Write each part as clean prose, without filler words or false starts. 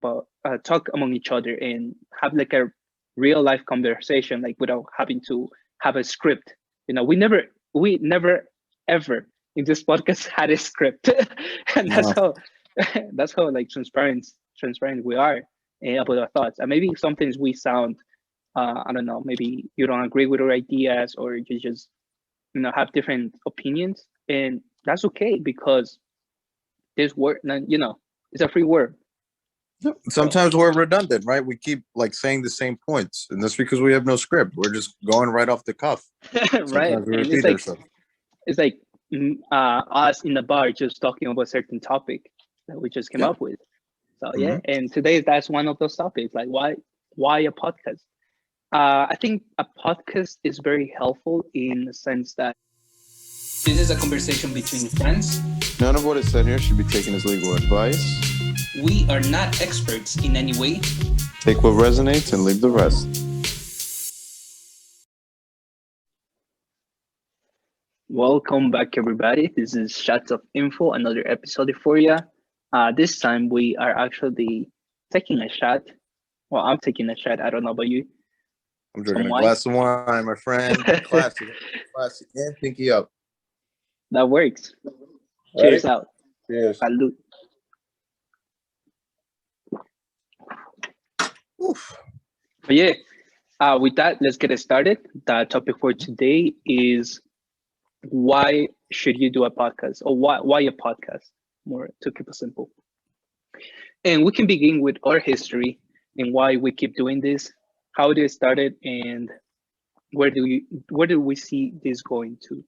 talk among each other and have like a real life conversation, like without having to have a script. We never ever in this podcast had a script, and that's No. how that's how like transparent we are about our thoughts. And maybe sometimes we sound, I don't know, maybe you don't agree with our ideas, or you just have different opinions, and that's okay because this word, it's a free word. So Sometimes we're redundant, right? We keep like saying the same points, and that's because we have no script. We're just going right off the cuff. right, Sometimes we and it's repeat like ourselves. it's like us in the bar just talking about a certain topic that we just came Yeah. up with. So yeah, Hmm. and today that's one of those topics. Like why a podcast? I think a podcast is very helpful in the sense that this is a conversation between friends. None of what is said here should be taken as legal advice. We are not experts in any way. Take what resonates and leave the rest. Welcome back, everybody. This is Shots of Info, another episode for you. This time we are actually taking a shot. Well, I'm taking a shot. I don't know about you. I'm drinking Some a wine. glass of wine, my friend. Classic, classic, and pinky up. That works. Ready? Cheers out. Cheers. Salud. Oof. But yeah, with that, let's get it started. The topic for today is why should you do a podcast, or why a podcast? More to keep it simple. And we can begin with our history and why we keep doing this, how it started, and where do we see this going to?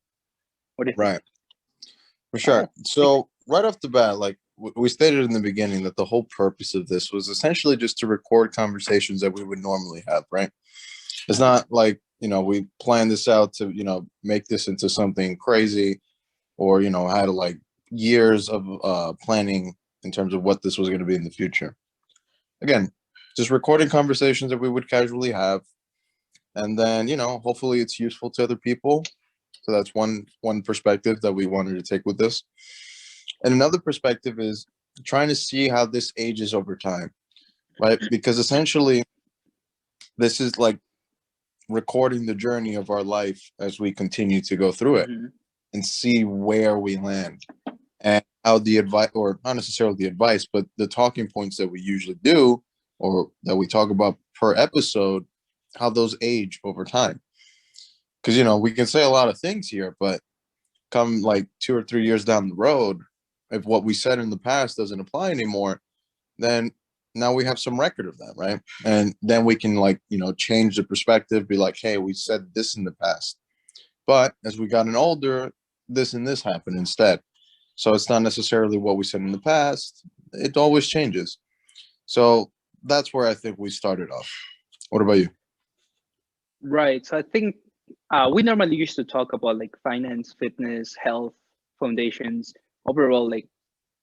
What do you think? Right, for Uh, sure. So right off the bat, like we stated in the beginning, that the whole purpose of this was essentially just to record conversations that we would normally have. Right. It's not like we planned this out to make this into something crazy, or had like years of planning in terms of what this was going to be in the future. Again, just recording conversations that we would casually have, and then hopefully it's useful to other people. So that's one perspective that we wanted to take with this. And another perspective is trying to see how this ages over time, right? Because essentially this is like recording the journey of our life as we continue to go through it, mhm. and see where we land, and how the advice, or not necessarily the advice, but the talking points that we usually do, or that we talk about per episode, how those age over time. Because we can say a lot of things here, but come like 2 or 3 years down the road, if what we said in the past doesn't apply anymore, then now we have some record of that, right? And then we can like change the perspective, be like, hey, we said this in the past, but as we gotten older, this and this happened instead. So it's not necessarily what we said in the past. It always changes. So that's where I think we started off. What about you? Right. So I think we normally used to talk about like finance, fitness, health, foundations. Overall, like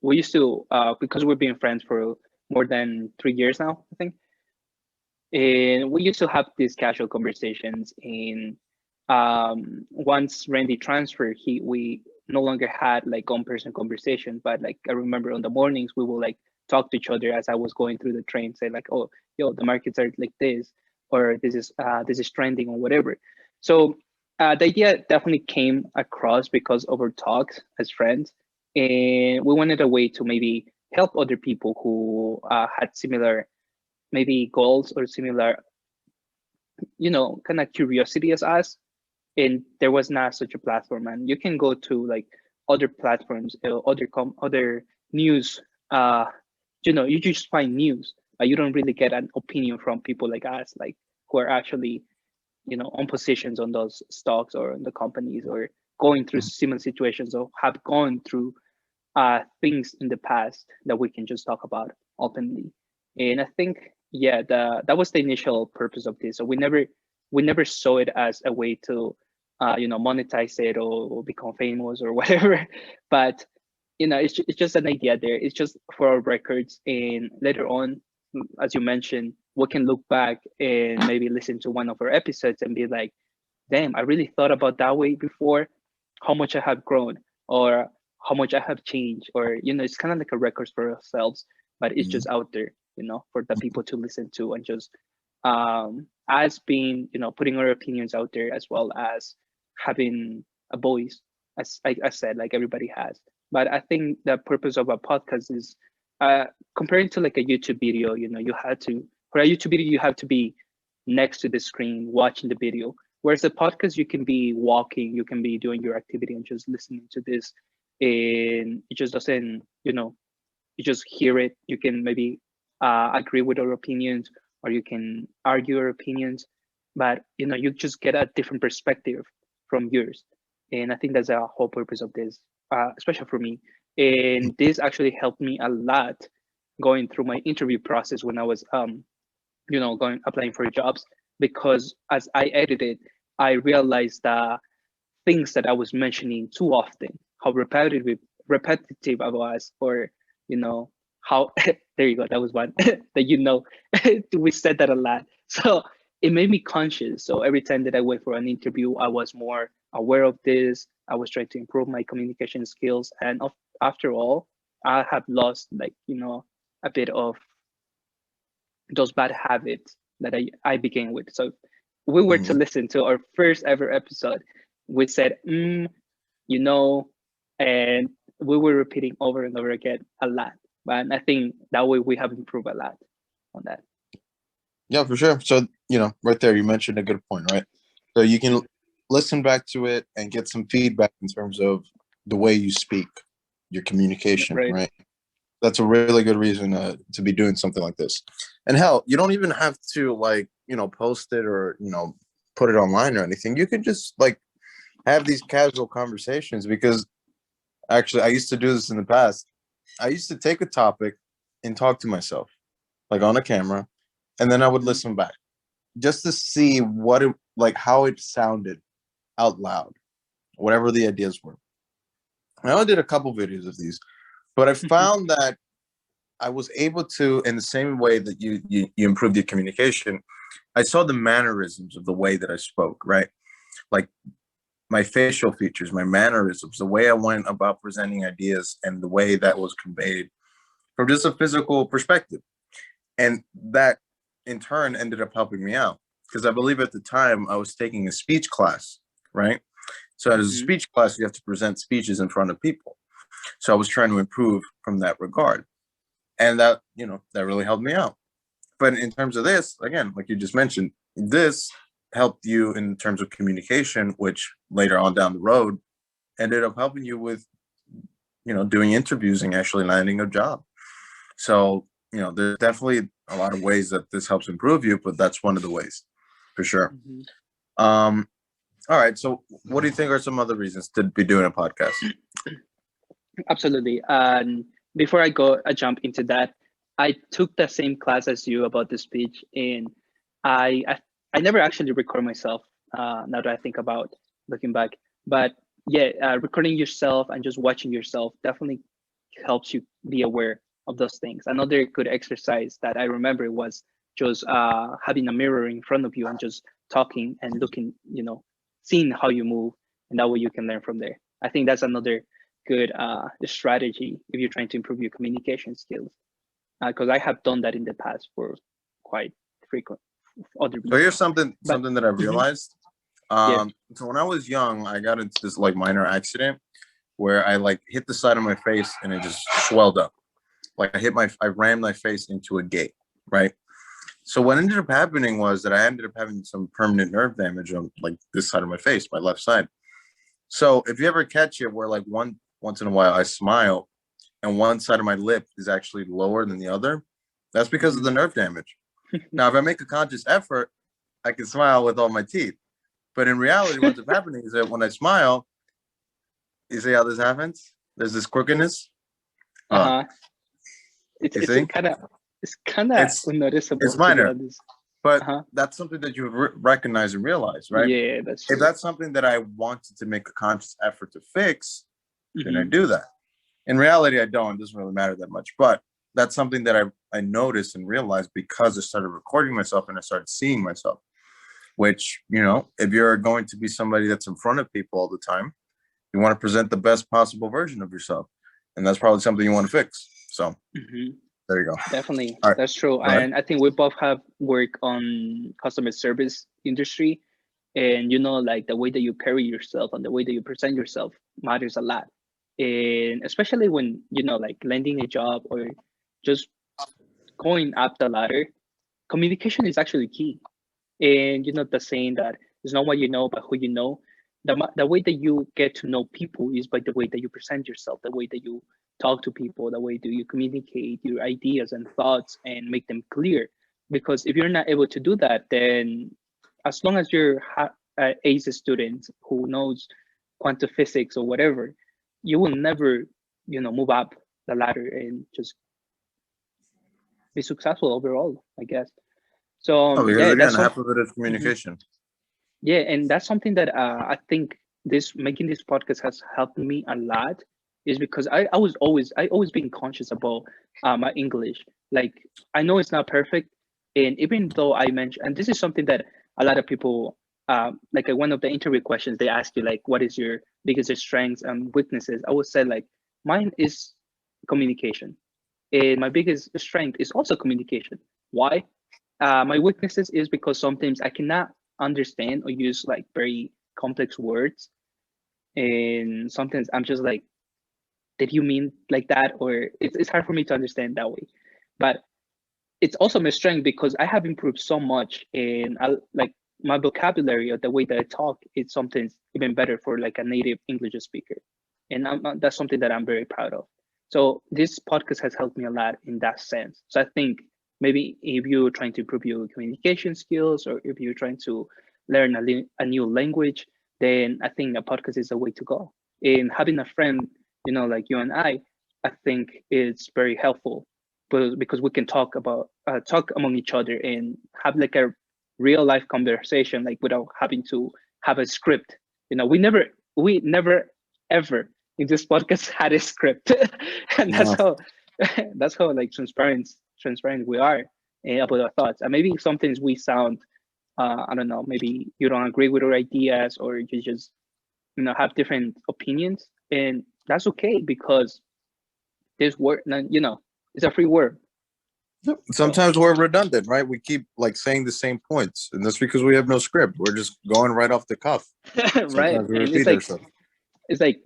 we used to, because we've been friends for more than 3 years now, I think. And we used to have these casual conversations. And once Randy transferred, we no longer had like on-person conversation, but like I remember on the mornings we will like talk to each other as I was going through the train, say like, oh, yo, the markets are like this, or this is trending or whatever. So the idea definitely came across because of our talks as friends, and we wanted a way to maybe help other people who had similar maybe goals or similar, kind of curiosity as us. And there was not such a platform. And you can go to like other platforms, other news. You just find news, but you don't really get an opinion from people like us, like who are actually on positions on those stocks or on the companies, or going through similar situations, or have gone through things in the past that we can just talk about openly. And I think, yeah, that was the initial purpose of this. So we never saw it as a way to monetize it, or become famous or whatever. But it's just an idea there. It's just for our records, and later on, as you mentioned, we can look back and maybe listen to one of our episodes and be like, damn, I really thought about that way before, how much I have grown, or how much I have changed, or it's kind of like a record for ourselves, but it's Mhm. just out there. for the people to listen to, and just as being, putting our opinions out there, as well as having a voice, as I said, like everybody has. But I think the purpose of a podcast is, comparing to like a YouTube video, for a YouTube video, you have to be next to the screen watching the video. Whereas a podcast, you can be walking, you can be doing your activity and just listening to this. And it just doesn't, you just hear it. You can maybe agree with our opinions, or you can argue your opinions, but you just get a different perspective from yours. And I think that's the whole purpose of this, especially for me. And this actually helped me a lot going through my interview process when I was applying for jobs, because as I edited, I realized that things that I was mentioning too often, how repetitive I was, or how there you go, that was one that we said that a lot. So it made me conscious. So every time that I went for an interview, I was more aware of this. I was trying to improve my communication skills, and after all, I have lost a bit of those bad habits that I began with. So we were to listen to our first ever episode, we said, and we were repeating over and over again a lot. But I think that way we have improved a lot on that. Yeah, for sure. So, right there, you mentioned a good point, right? So you can listen back to it and get some feedback in terms of the way you speak, your communication, right? That's a really good reason to be doing something like this. And hell, you don't even have to post it or, put it online or anything. You could just have these casual conversations, because actually I used to do this in the past. I used to take a topic and talk to myself, on a camera, and then I would listen back just to see how it sounded out loud, whatever the ideas were. I only did a couple videos of these, but I found that I was able to, in the same way that you improved your communication, I saw the mannerisms of the way that I spoke, right? Like my facial features, my mannerisms, the way I went about presenting ideas, and the way that was conveyed from just a physical perspective. And that in turn ended up helping me out, because I believe at the time I was taking a speech class, right? So as a speech class, you have to present speeches in front of people. So I was trying to improve from that regard. And that, that really helped me out. But in terms of this, again, like you just mentioned, this helped you in terms of communication, which later on down the road ended up helping you with, doing interviews and actually landing a job. So, there's definitely a lot of ways that this helps improve you, but that's one of the ways for sure. All right. So what do you think are some other reasons to be doing a podcast? Absolutely. And before I jump into that, I took the same class as you about the speech, and I never actually record myself. Now that I think about looking back, but yeah, recording yourself and just watching yourself definitely helps you be aware of those things. Another good exercise that I remember was just having a mirror in front of you and just talking and looking, seeing how you move, and that way you can learn from there. I think that's another good strategy if you're trying to improve your communication skills, because I have done that in the past for quite frequent other reasons. So here's something that I realized. So when I was young, I got into this minor accident where I hit the side of my face and it just swelled up. I rammed my face into a gate, right? So what ended up happening was that I ended up having some permanent nerve damage on this side of my face, my left side. So if you ever catch it where once in a while I smile and one side of my lip is actually lower than the other, that's because of the nerve damage. Now, if I make a conscious effort, I can smile with all my teeth. But in reality, what's happening is that when I smile, you see how this happens? There's this crookedness. It's kind of unnoticeable. It's minor, but that's something that you recognize and realize, right? Yeah, that's true. If that's something that I wanted to make a conscious effort to fix, then I do that. In reality, I don't. It doesn't really matter that much. But that's something that I noticed and realized because I started recording myself and I started seeing myself, which, if you're going to be somebody that's in front of people all the time, you want to present the best possible version of yourself. And that's probably something you want to fix. So. There you go. Definitely, All right. that's true. Go ahead. And I think we both have work on customer service industry, and like the way that you carry yourself and the way that you present yourself matters a lot. And especially when like landing a job or just going up the ladder, communication is actually key. And the saying that it's not what you know, but who you know. The way that you get to know people is by the way that you present yourself, the way that you talk to people, the way that you communicate your ideas and thoughts and make them clear. Because if you're not able to do that, then as long as you're ace student who knows quantum physics or whatever, you will never move up the ladder and just be successful overall, I guess. So Oh, because yeah, again, that's some. half of it is Mhm. communication. Yeah, and that's something that I think this making this podcast has helped me a lot, is because I always been conscious about my English. Like, I know it's not perfect, and even though I mentioned, and this is something that a lot of people like one of the interview questions, they ask you like, what is your biggest strengths and weaknesses? I would say like mine is communication, and my biggest strength is also communication. Why? My weaknesses is because sometimes I cannot understand or use like very complex words, and sometimes I'm just like, did you mean like that? Or it's hard for me to understand that way. But it's also my strength because I have improved so much, and I like my vocabulary or the way that I talk is sometimes even better for like a native English speaker, and that's something that I'm very proud of. So this podcast has helped me a lot in that sense. So I think maybe if you're trying to improve your communication skills, or if you're trying to learn a new language, then I think a podcast is the way to go. And having a friend, like you and I think it's very helpful, but because we can talk among each other and have like a real life conversation, like without having to have a script. We never ever in this podcast had a script, and that's No. how that's how like transparent we are about our thoughts. And maybe sometimes we sound I don't know, maybe you don't agree with our ideas, or you just have different opinions, and that's okay because this word, it's a free word. So Sometimes we're redundant, right? We keep like saying the same points, and that's because we have no script. We're just going right off the cuff. right, Sometimes we and it's repeat like ourselves. it's like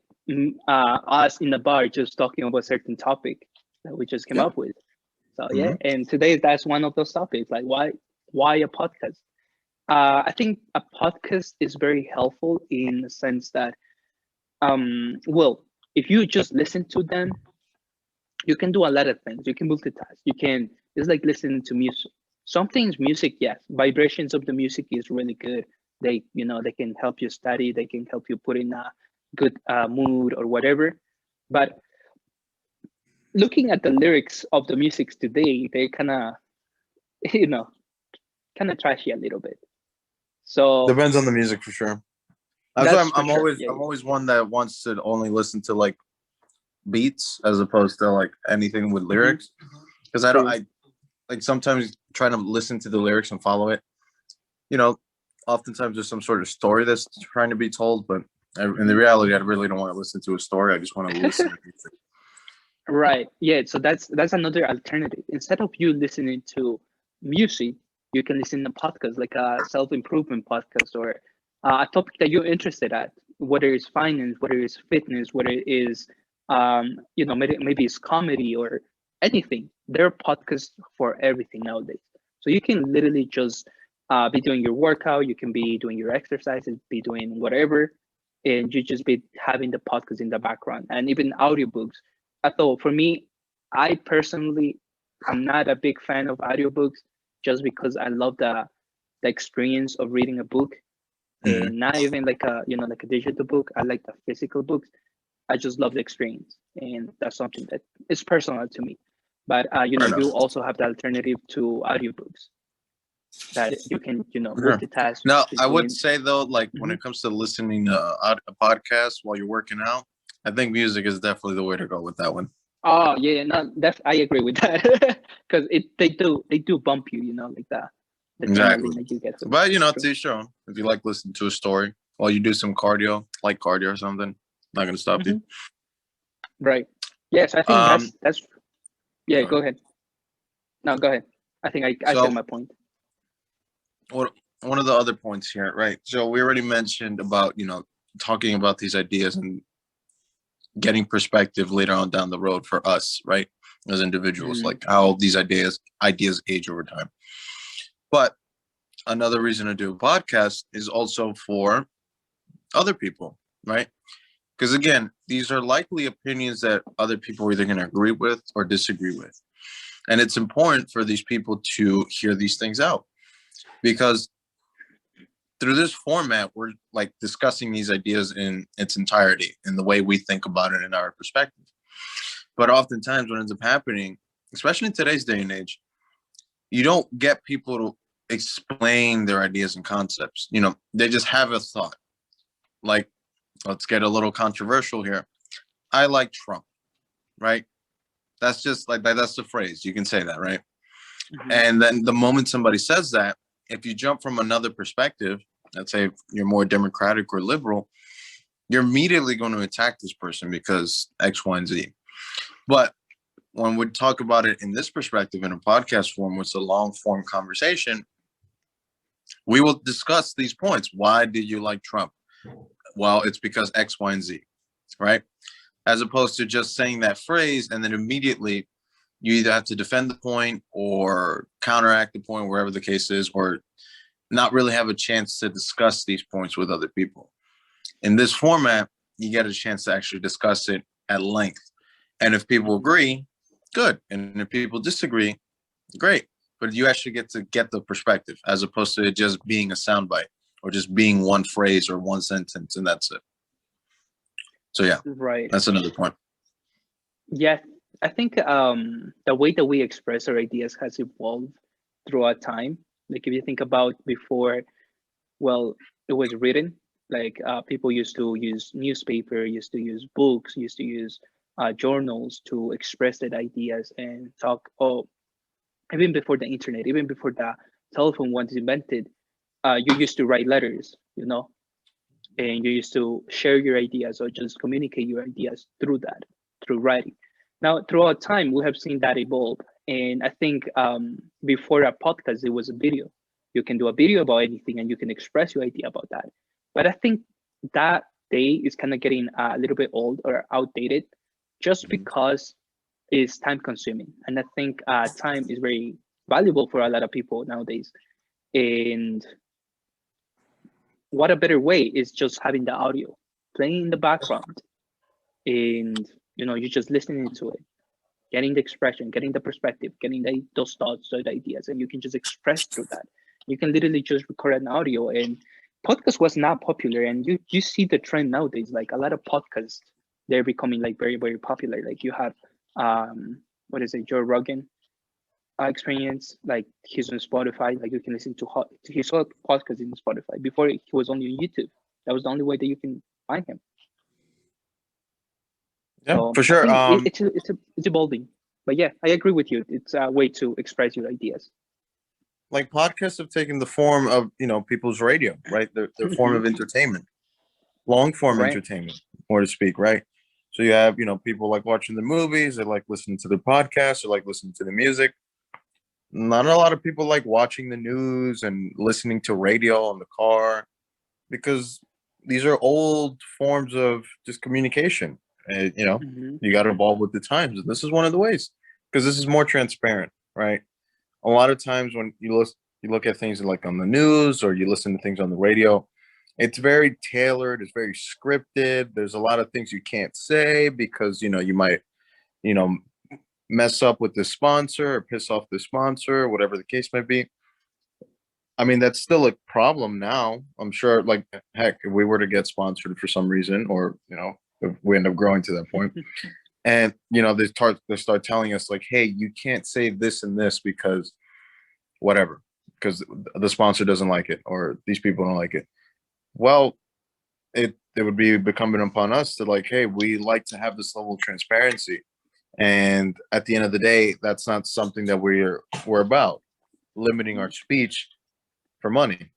us in the bar just talking about a certain topic that we just came Yeah. up with. So yeah, Hmm. and today that's one of those topics. Like, why a podcast? I think a podcast is very helpful in the sense that well, if you just listen to them, you can do a lot of things. You can multitask. It's like listening to music. Some things, music, yes, vibrations of the music is really good. They can help you study. They can help you put in a good mood or whatever. But looking at the lyrics of the music today, they kind of, you know, kind of trashy a little bit. So Depends on the music for sure. That's why that's I'm, for I'm sure. always Yeah, I'm always one that wants to only listen to like beats as opposed to like anything with yeah. Hmm. lyrics, because I don't True. I like sometimes trying to listen to the lyrics and follow it. You know, oftentimes there's some sort of story that's trying to be told, but in the reality, I really don't want to listen to a story. I just want to listen to music. Right. Yeah. So that's another alternative. Instead of you listening to music, you can listen to podcasts like a self-improvement podcast, or a topic that you're interested at, whether it's finance, whether it's fitness, whether it is maybe it's comedy or anything. There are podcasts for everything nowadays. So you can literally just be doing your workout, you can be doing your exercises, be doing whatever, and you just be having the podcast in the background, and even audiobooks. I thought for me, I personally am not a big fan of audiobooks, just because I love the experience of reading a book, Mhm. and not even like a digital book. I like the physical books. I just love the experience, and that's something that is personal to me. But Fair you enough. also have the alternative to audiobooks that you can Sure. multitask Now, I would between. say though, like when Mhm. it comes to listening to a podcast while you're working out, I think music is definitely the way to go with that one. Oh yeah, no, I agree with that because they do bump you, like the Exactly. adrenaline that you get from it. But It's to true. each your own. If you like listening to a story while you do some cardio, like cardio or something, not gonna stop you. Hmm. Right. Yes, I think Um, that's yeah. go Go ahead. ahead. No, go ahead. I think I said So my point. what one of the other points here, right? So we already mentioned about, talking about these ideas and getting perspective later on down the road for us, right? As individuals, Mhm. like how these ideas age over time. But another reason to do a podcast is also for other people, right? Because again, these are likely opinions that other people are either going to agree with or disagree with. And it's important for these people to hear these things out because through this format, we're like discussing these ideas in its entirety in the way we think about it in our perspective. But oftentimes, what ends up happening, especially in today's day and age, you don't get people to explain their ideas and concepts. They just have a thought. Like, let's get a little controversial here. I like Trump, right? That's just like that's the phrase. You can say that, right? Mhm. And then the moment somebody says that, if you jump from another perspective, let's say you're more democratic or liberal, you're immediately going to attack this person because X, Y, and Z. But when we talk about it in this perspective in a podcast form, which is a long form conversation, we will discuss these points. Why did you like Trump? Well, it's because X, Y, and Z, right? As opposed to just saying that phrase and then immediately you either have to defend the point or counteract the point, wherever the case is, or not really have a chance to discuss these points with other people. In this format, you get a chance to actually discuss it at length. And if people Mhm. agree, good. And if people disagree, great. But you actually get to get the perspective as opposed to it just being a soundbite or just being one phrase or one sentence and that's it. So yeah, Right. that's another point. Yeah, I think the way that we express our ideas has evolved throughout time. Like if you think about before, well, it was written. Like people used to use newspaper, used to use books, used to use journals to express their ideas and talk. Oh, even before the internet, even before the telephone was invented, you used to write letters, and you used to share your ideas or just communicate your ideas through that, through writing. Now, throughout time, we have seen that evolve. And I think before a podcast, it was a video. You can do a video about anything and you can express your idea about that. But I think that day is kind of getting a little bit old or outdated just because it's time consuming. And I think time is very valuable for a lot of people nowadays. And what a better way is just having the audio playing in the background and you're just listening to it, getting the expression, getting the perspective, getting those thoughts, those ideas, and you can just express through that. You can literally just record an audio. And podcast was not popular, and you see the trend nowadays, like a lot of podcasts, they're becoming like very, very popular. Like you have what is it, Joe Rogan experience, like he's on Spotify. Like you can listen to his whole podcast in Spotify. Before he was only on YouTube. That was the only way that you can find him. Yeah, So for I sure. think it's evolving. But yeah, I agree with you. It's a way to express your ideas. Like podcasts have taken the form of, people's radio, right? Their form Mhm. of entertainment, long form Right. entertainment, more to speak, right? So you have, people like watching the movies, they like listening to the podcasts, they like listening to the music. Not a lot of people like watching the news and listening to radio in the car because these are old forms of just communication. And, Hmm. you got to evolve with the times. And this is one of the ways because this is more transparent, right? A lot of times when you look at things like on the news or you listen to things on the radio, it's very tailored, it's very scripted. There's a lot of things you can't say because you might you know mess up with the sponsor or piss off the sponsor, whatever the case might be. I mean, that's still a problem now. I'm sure, like, heck, if we were to get sponsored for some reason, or if we end up growing to that point, and they start telling us like, hey, you can't say this and this because whatever, because the sponsor doesn't like it or these people don't like it. Well, it would be becoming upon us to like, hey, we like to have this level of transparency, and at the end of the day, that's not something that we're about limiting our speech for money,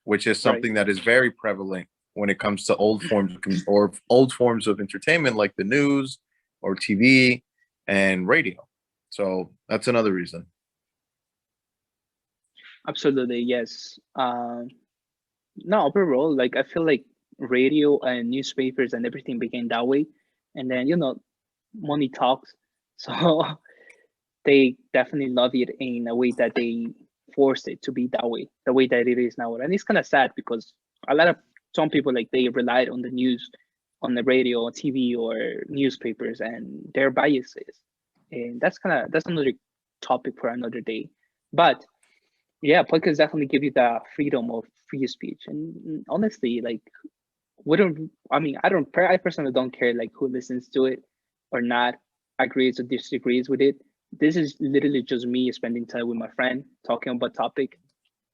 which is Right. something that is very prevalent when it comes to old forms of entertainment like the news or TV and radio. So that's another reason. Absolutely, yes. No, overall, like I feel like radio and newspapers and everything began that way, and then money talks. So they definitely love it in a way that they forced it to be that way, the way that it is now. And it's kind of sad because a lot of some people like they relied on the news, on the radio, or TV, or newspapers, and their biases. And that's another topic for another day. But yeah, podcasts definitely give you the freedom of free speech. And honestly, like wouldn't I mean I personally don't care like who listens to it or not, agrees or disagrees with it. This is literally just me spending time with my friend talking about topic,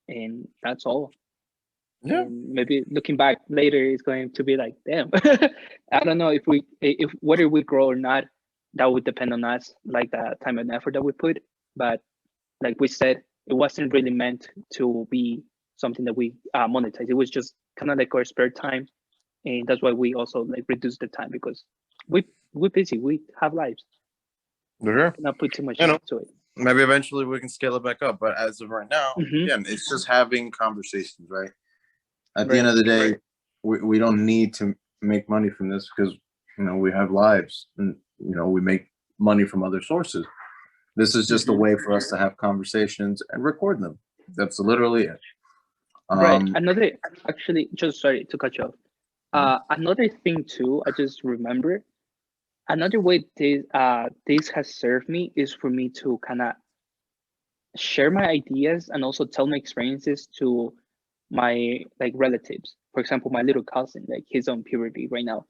and that's all. Yeah. And maybe looking back later is going to be like, damn. I don't know if whether we grow or not, that would depend on us, like the time and effort that we put. But like we said, it wasn't really meant to be something that we monetize. It was just kind of like our spare time, and that's why we also like reduce the time because we're busy. We have lives. Sure. Cannot put too much You know, into it. maybe eventually we can scale it back up. But as of right now, Hmm. again, it's just having conversations, right? At the end Right. of the day, we don't need to make money from this because we have lives and we make money from other sources. This is just a Hmm. way for us to have conversations and record them. That's literally it. Right. Um, Another, actually, just sorry to cut you off. Another thing too, I just remember another way this has served me is for me to kind of share my ideas and also tell my experiences to my like relatives. For example, my little cousin, like he's on puberty right now,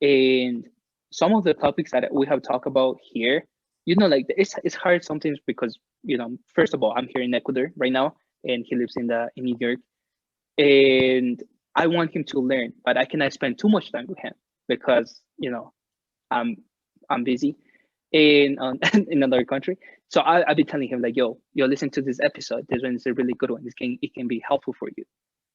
and some of the topics that we have talked about here, like it's hard sometimes because first of all, I'm here in Ecuador right now, and he lives in New York, and I want him to learn, but I cannot spend too much time with him because I'm I'm busy in in another country. So I'll be telling him like, yo, listen to this episode. This one is a really good one. It can be helpful for you.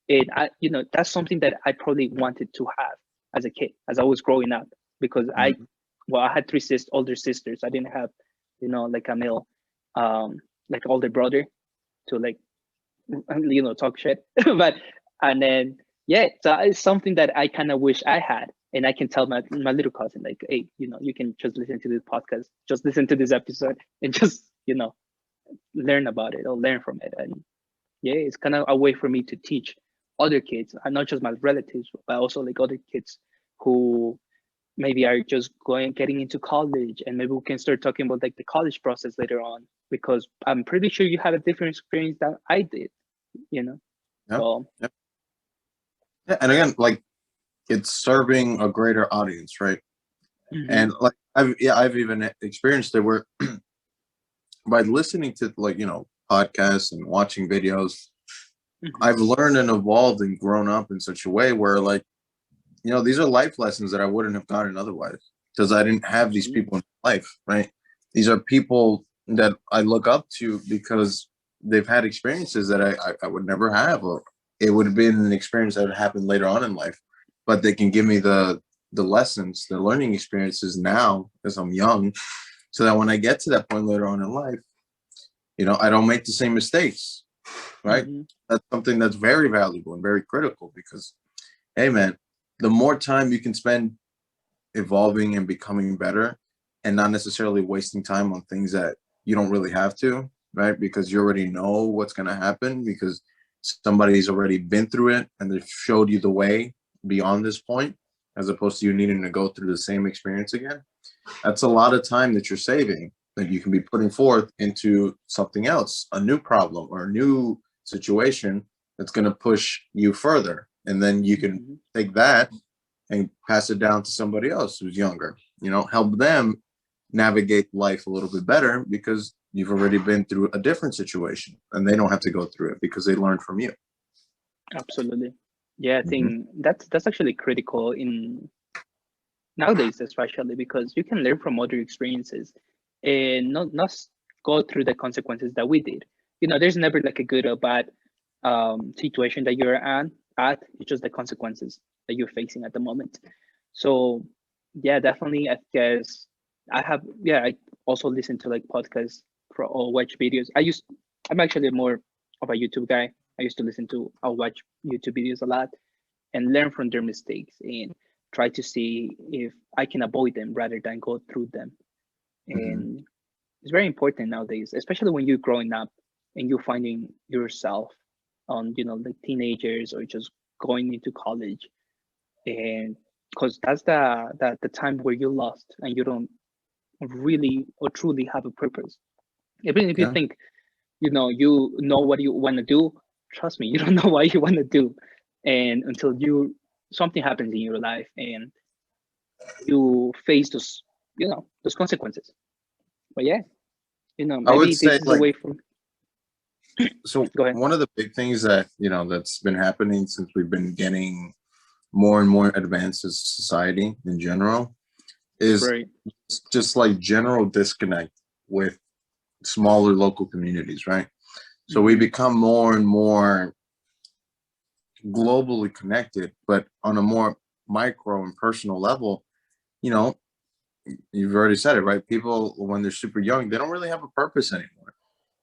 And that's something that I probably wanted to have as a kid, as I was growing up, because mhm. I had three older sisters. I didn't have, like a male, like older brother to like, talk shit. But and then yeah, so it's something that I kind of wish I had, and I can tell my little cousin like, hey, you can just listen to this podcast, just listen to this episode, and just learn about it or learn from it. And yeah, it's kind of a way for me to teach other kids, and not just my relatives, but also like other kids who maybe are just getting into college, and maybe we can start talking about like the college process later on, because I'm pretty sure you had a different experience than I did, you know. Yeah, So yeah, yeah. And again, like it's serving a greater audience, right? mhm, And like I've even experienced it where by listening to like podcasts and watching videos, mhm, I've learned and evolved and grown up in such a way where like these are life lessons that I wouldn't have gotten otherwise because I didn't have these absolutely. people in my life, right? These are people that I look up to because they've had experiences that I would never have, or it would have been an experience that would happen later on in life. But they can give me the lessons, the learning experiences now as I'm young, so that when I get to that point later on in life, I don't make the same mistakes, right? Mhm, That's something that's very valuable and very critical because, hey, man, the more time you can spend evolving and becoming better and not necessarily wasting time on things that you don't really have to, right? Because you already know what's going to happen because somebody's already been through it and they've showed you the way beyond this point, as opposed to you needing to go through the same experience again. That's a lot of time that you're saving that you can be putting forth into something else, a new problem or a new situation that's going to push you further. And then you can mhm. take that and pass it down to somebody else who's younger, help them navigate life a little bit better because you've already been through a different situation and they don't have to go through it because they learned from you. Absolutely. Yeah, I Mhm. think that's actually critical in nowadays, especially because you can learn from other experiences and not go through the consequences that we did. There's never like a good or bad situation that you're at. It's just the consequences that you're facing at the moment. So yeah, definitely. I guess I also listen to like podcasts or watch videos. I'm actually more of a YouTube guy. I used to watch YouTube videos a lot and learn from their mistakes and try to see if I can avoid them rather than go through them. Mhm. And it's very important nowadays, especially when you're growing up and you're finding yourself on, like teenagers or just going into college. And because that's the time where you're lost and you don't really or truly have a purpose. Even if you Yeah. think, you know what you want to do, trust me, you don't know what you want to do. And until something happens in your life and you face those consequences. But yeah, I would maybe say this is a like, way for. so Go ahead. one of the big things that, that's been happening since we've been getting more and more advanced as a society in general is Right. just like general disconnect with smaller local communities, right? So we Hmm. become more and more globally connected, but on a more micro and personal level, you know, you've already said it, right? People, when they're super young, they don't really have a purpose anymore.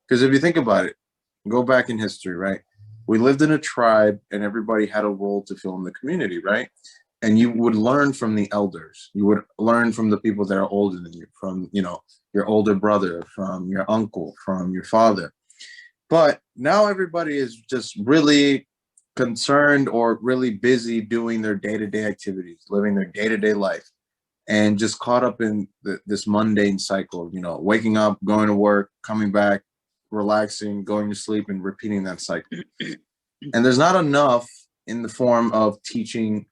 Because if you think about it, go back in history, right? We lived in a tribe and everybody had a role to fill in the community, right? And you would learn from the elders. You would learn from the people that are older than you, from, your older brother, from your uncle, from your father. But now everybody is just really concerned or really busy doing their day-to-day activities, living their day-to-day life, and just caught up in this mundane cycle, waking up, going to work, coming back, relaxing, going to sleep, and repeating that cycle. And there's not enough in the form of teaching,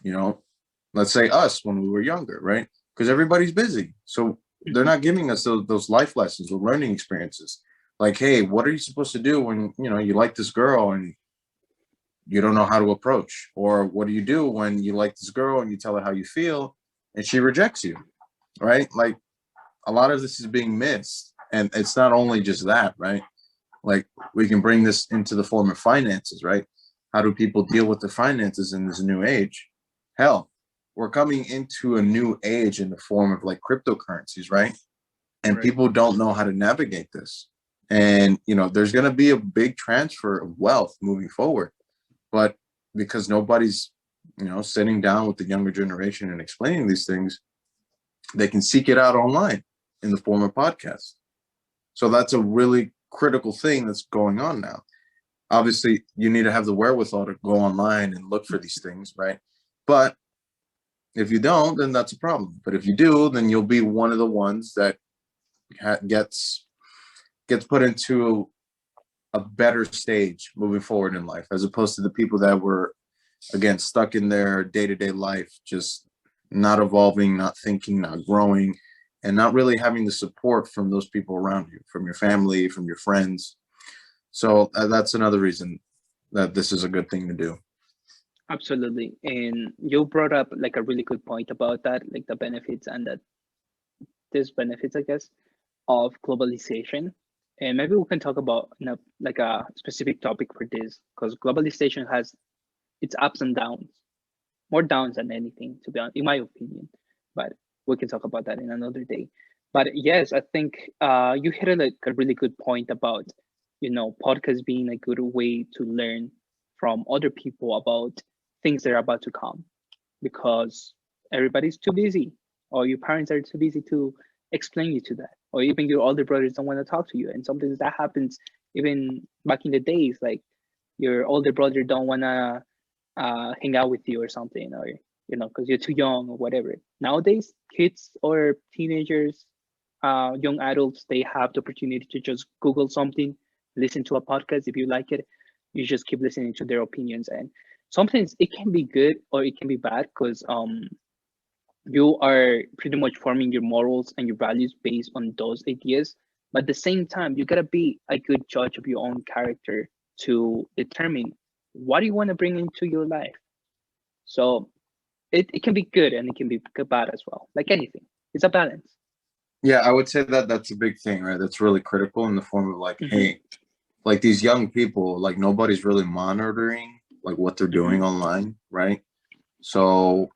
you know, let's say us when we were younger, right? Because everybody's busy. So they're Hmm. not giving us those life lessons, the learning experiences. Like, hey, what are you supposed to do when, you like this girl and you don't know how to approach? Or what do you do when you like this girl and you tell her how you feel and she rejects you, right? Like, a lot of this is being missed. And it's not only just that, right? Like, we can bring this into the form of finances, right? How do people deal with the finances in this new age? Hell, we're coming into a new age in the form of like cryptocurrencies, right? And Right. people don't know how to navigate this. And, there's going to be a big transfer of wealth moving forward. But because nobody's, sitting down with the younger generation and explaining these things, they can seek it out online in the form of podcasts. So that's a really critical thing that's going on now. Obviously, you need to have the wherewithal to go online and look for these things, right? But if you don't, then that's a problem. But if you do, then you'll be one of the ones that gets put into a better stage moving forward in life, as opposed to the people that were, again, stuck in their day-to-day life, just not evolving, not thinking, not growing, and not really having the support from those people around you, from your family, from your friends. So that's another reason that this is a good thing to do. Absolutely. And you brought up like a really good point about that, like the benefits and the disbenefits, I guess, of globalization. And maybe we can talk about like a specific topic for this, because globalization has its ups and downs, more downs than anything, to be honest, in my opinion. But we can talk about that in another day. But yes, I think you hit like a really good point about podcasts being a good way to learn from other people about things that are about to come, because everybody's too busy, or your parents are too busy to explain you to that, or even your older brothers don't want to talk to you. And sometimes that happens even back in the days, like your older brother don't want to hang out with you or something, or because you're too young or whatever. Nowadays, kids or teenagers, young adults, they have the opportunity to just Google something, listen to a podcast. If you like it, you just keep listening to their opinions. And sometimes it can be good or it can be bad, because you are pretty much forming your morals and your values based on those ideas. But at the same time, you gotta be a good judge of your own character to determine what you want to bring into your life. So it can be good and it can be bad as well. Like anything, it's a balance. Yeah, I would say that that's a big thing, right? That's really critical in the form of like, Hmm. hey, like these young people, like nobody's really monitoring like what they're Hmm. doing online, right? So,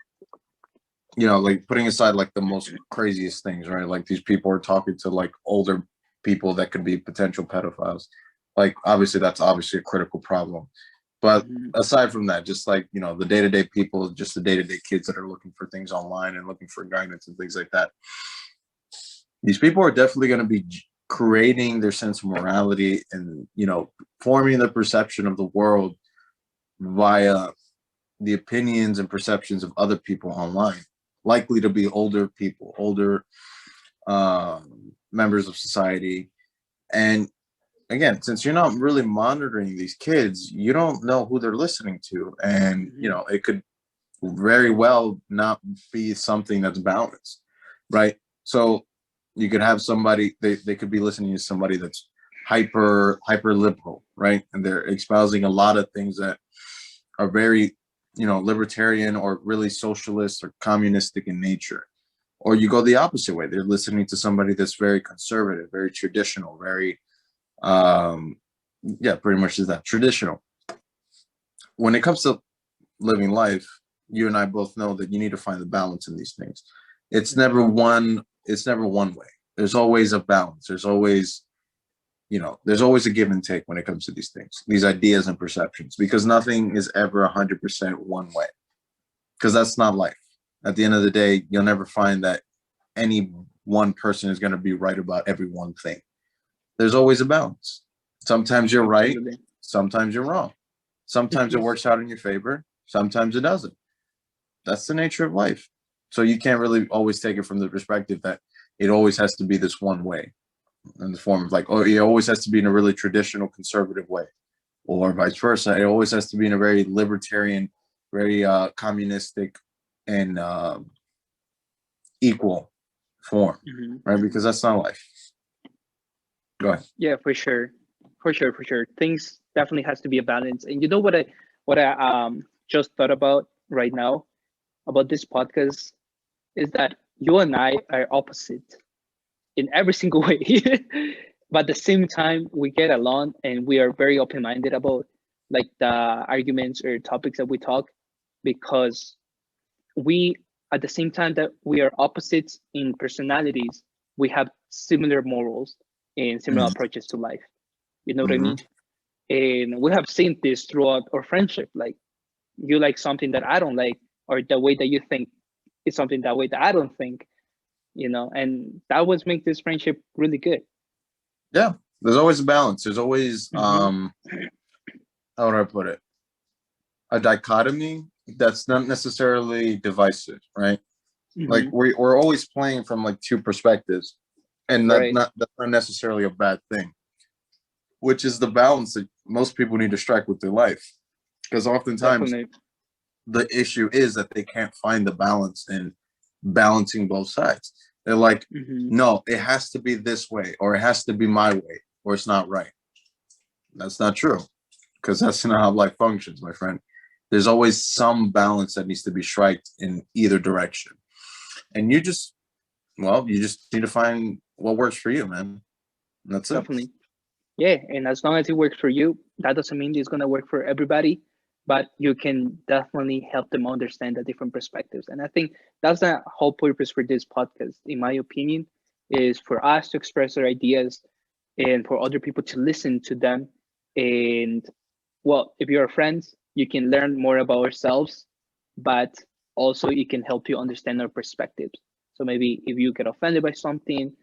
like putting aside like the most craziest things, right? Like these people are talking to like older people that could be potential pedophiles. Like, obviously, that's obviously a critical problem. But Hmm. aside from that, just like, the day-to-day people, just the day-to-day kids that are looking for things online and looking for guidance and things like that, these people are definitely going to be creating their sense of morality and, forming the perception of the world via the opinions and perceptions of other people online, likely to be older people, older members of society. And again, since you're not really monitoring these kids, you don't know who they're listening to. And, Hmm. it could very well not be something that's balanced, right? So you could have somebody, they could be listening to somebody that's hyper liberal, right? And they're espousing a lot of things that are very, libertarian or really socialist or communistic in nature. Or you go the opposite way. They're listening to somebody that's very conservative, very traditional, very yeah, pretty much is that traditional. When it comes to living life, you and I both know that you need to find the balance in these things. It's never Hmm. one way. There's always a balance. There's always a give and take when it comes to these things, these ideas and perceptions, because nothing is ever 100% one way, because that's not life. At the end of the day, you'll never find that any one person is going to be right about every one thing. There's always a balance. Sometimes you're right, Absolutely. sometimes you're wrong. Sometimes it works out in your favor, sometimes it doesn't. That's the nature of life. So you can't really always take it from the perspective that it always has to be this one way, in the form of like, oh, it always has to be in a really traditional conservative way, or vice versa. It always has to be in a very libertarian, very communistic and equal form, Hmm. right? Because that's not life. Go ahead. Yeah, for sure, for sure. Things definitely has to be a balance. And you know what I just thought about right now about this podcast is that you and I are opposite in every single way. But at the same time, we get along and we are very open minded about like the arguments or topics that we talk because we, at the same time that we are opposites in personalities, we have similar morals and similar approaches to life. You know what I Mm-hmm. mean? And we have seen this throughout our friendship. Like you like something that I don't like, or the way that you think is something that way that I don't think, and that was make this friendship really good. Yeah, there's always a balance. There's always Hmm. how would I put it? A dichotomy that's not necessarily divisive, right? Like Hmm. we're always playing from like two perspectives, and Right. that's not necessarily a bad thing. Which is the balance that most people need to strike with their life, because oftentimes Definitely. the issue is that they can't find the balance in balancing both sides. They're like, Hmm. no, it has to be this way, or it has to be my way, or it's not right. That's not true, because that's not how life functions, my friend. There's always some balance that needs to be striked in either direction. And you just need to find what works for you, man. That's it. Definitely. Yeah, and as long as it works for you, that doesn't mean it's gonna work for everybody, but you can definitely help them understand the different perspectives. And I think that's the whole purpose for this podcast, in my opinion, is for us to express our ideas and for other people to listen to them. And well, if you're friends, you can learn more about ourselves, but also it can help you understand our perspectives. So maybe if you get offended by something,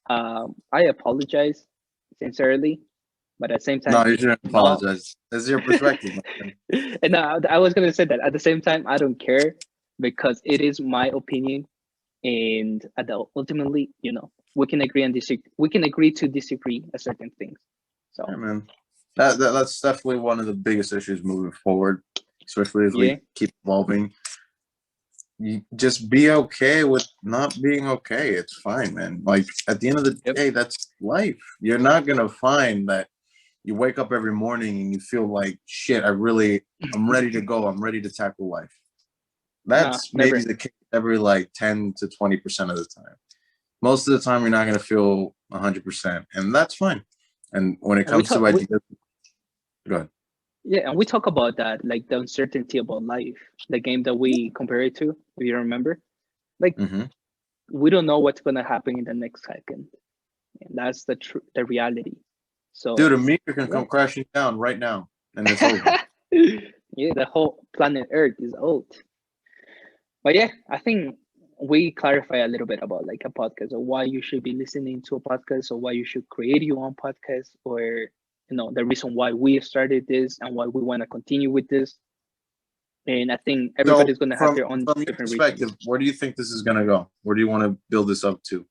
I apologize sincerely, but at the same No, time, you shouldn't no. apologize. This is your perspective, my friend. And I was gonna say that at the same time, I don't care because it is my opinion, and ultimately, we can agree and disagree. We can agree to disagree on certain things. Yeah, So man. That's definitely one of the biggest issues moving forward, especially as yeah, we keep evolving. You just be okay with not being okay. It's fine, man. Like at the end of the yep, day, that's life. You're not gonna find that you wake up every morning and you feel like shit. I'm ready to go. I'm ready to tackle life. no, That's maybe never. the case every like 10 to 20% of the time. Most of the time, you're not gonna feel 100%, and that's fine. And when it And we comes talk, to ideas, go ahead. yeah, and we talk about that, like the uncertainty about life, the game that we compare it to, if you remember. Like Mm-hmm. we don't know what's gonna happen in the next second, and that's the reality. So Dude, a meteor can yeah. come crashing down right now, and it's over. Yeah, the whole planet Earth is old. But yeah, I think we clarify a little bit about like a podcast or why you should be listening to a podcast or why you should create your own podcast or the reason why we started this and why we want to continue with this. And I think So, everybody's gonna have their own from your different reasons. perspective, where do you think this is gonna go? Where do you want to build this up to?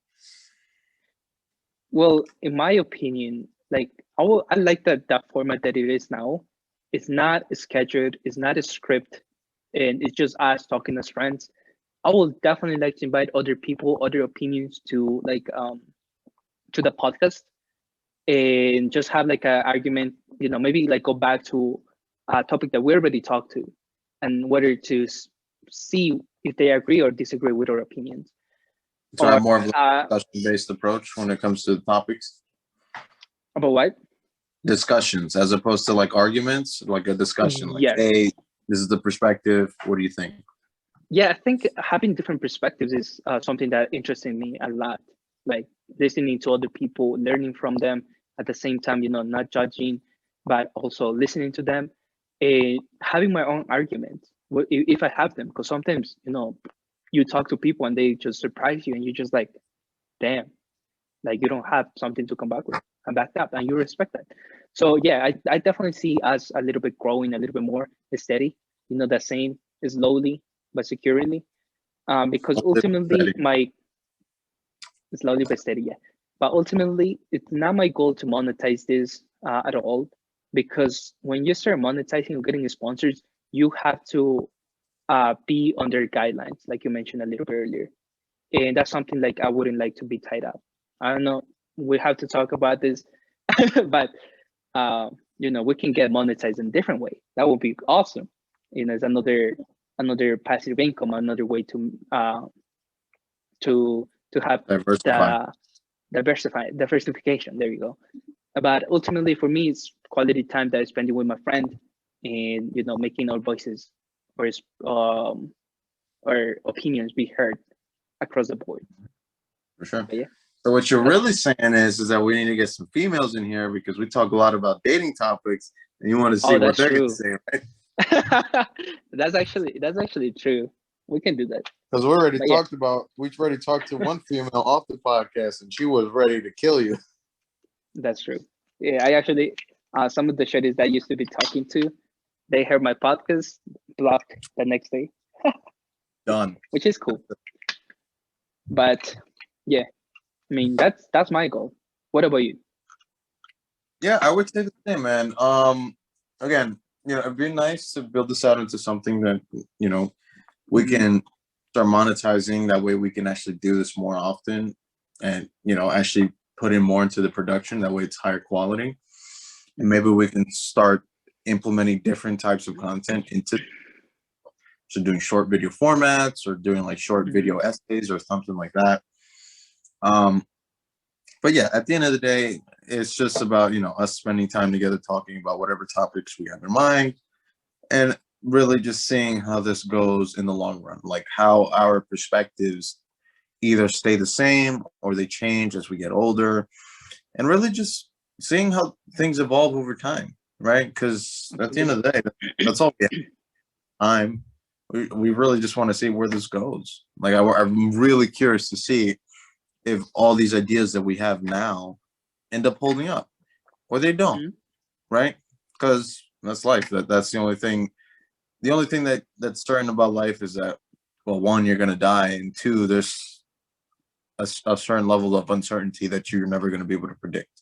Well, in my opinion, like I like that format that it is now. It's not scheduled, it's not a script, and it's just us talking as friends. I will definitely like to invite other people, other opinions to the podcast and just have like an argument, maybe like go back to a topic that we already talked to and whether to see if they agree or disagree with our opinions. So Or have more of a discussion-based approach when it comes to topics? about what? Discussions, as opposed to like arguments, like a discussion, like, Yes. hey, this is the perspective. What do you think? Yeah, I think having different perspectives is something that interests me a lot. Like listening to other people, learning from them at the same time, not judging, but also listening to them and having my own arguments if I have them. Because sometimes, you talk to people and they just surprise you and you're just like, damn, like you don't have something to come back with and back up and you respect that. So yeah, I definitely see us a little bit growing a little bit more steady, the same slowly but securely. Because ultimately slowly but steady, yeah. But ultimately, it's not my goal to monetize this at all, because when you start monetizing or getting sponsors, you have to be under guidelines, like you mentioned a little bit earlier, and that's something like I wouldn't like to be tied up. I don't know. We have to talk about this, but we can get monetized in a different way. That would be awesome. It's another passive income, another way to have Diversify. the diversification. There you go. But ultimately, for me, it's quality time that I spend with my friend, and making our voices or opinions be heard across the board. For sure. But yeah. So what you're really saying is that we need to get some females in here because we talk a lot about dating topics, and you want to see what they're going to say, right? That's actually true. We can do that. Because we already talked to one female off the podcast, and she was ready to kill you. That's true. Yeah, I actually some of the shorties that I used to be talking to, they heard my podcast, blocked the next day. Done. Which is cool. But yeah, I mean that's my goal. What about you? Yeah, I would say the same, man. Again, it'd be nice to build this out into something that we can start monetizing. That way, we can actually do this more often, and actually put in more into the production. That way, it's higher quality, and maybe we can start implementing different types of content into. So doing short video formats or doing like short video essays or something like that. But yeah, at the end of the day, it's just about, us spending time together talking about whatever topics we have in mind and really just seeing how this goes in the long run, like how our perspectives either stay the same or they change as we get older, and really just seeing how things evolve over time, right? Because at the end of the day, that's all we have time. We really just want to see where this goes. Like I'm really curious to see if all these ideas that we have now end up holding up or they don't, right? Because that's life. That's the only thing. The only thing that's certain about life is that, well, one, you're gonna die, and two, there's a certain level of uncertainty that you're never gonna be able to predict.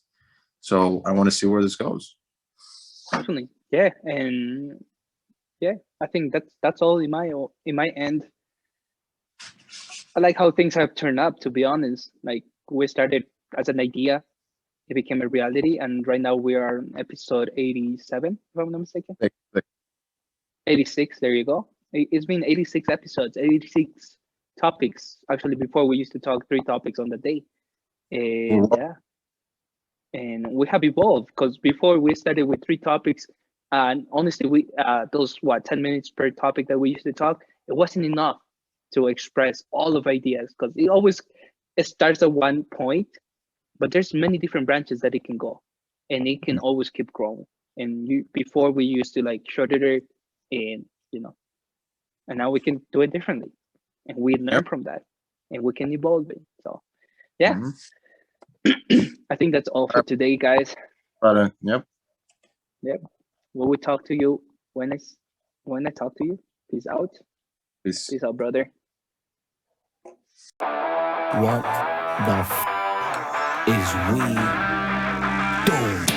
So I want to see where this goes. Definitely, yeah, and yeah, I think that's all in my end. I like how things have turned up, to be honest. Like we started as an idea, it became a reality, and right now we are on episode 87, if I'm not mistaken. 86, there you go. It's been 86 episodes, 86 topics. Actually, before we used to talk 3 topics on the day. And yeah. And we have evolved because before we started with 3 topics, and honestly, we those 10 minutes per topic that we used to talk, it wasn't enough to express all of ideas because it starts at one point, but there's many different branches that it can go. and it can always keep growing. And before we used to like shorten it, and and now we can do it differently, and we learn Yep. from that, and we can evolve it. So yeah, I think that's all for today, guys. Yep. Yep. We will talk to you when I talk to you. Peace out. Peace. Peace out, brother. What the is we doing?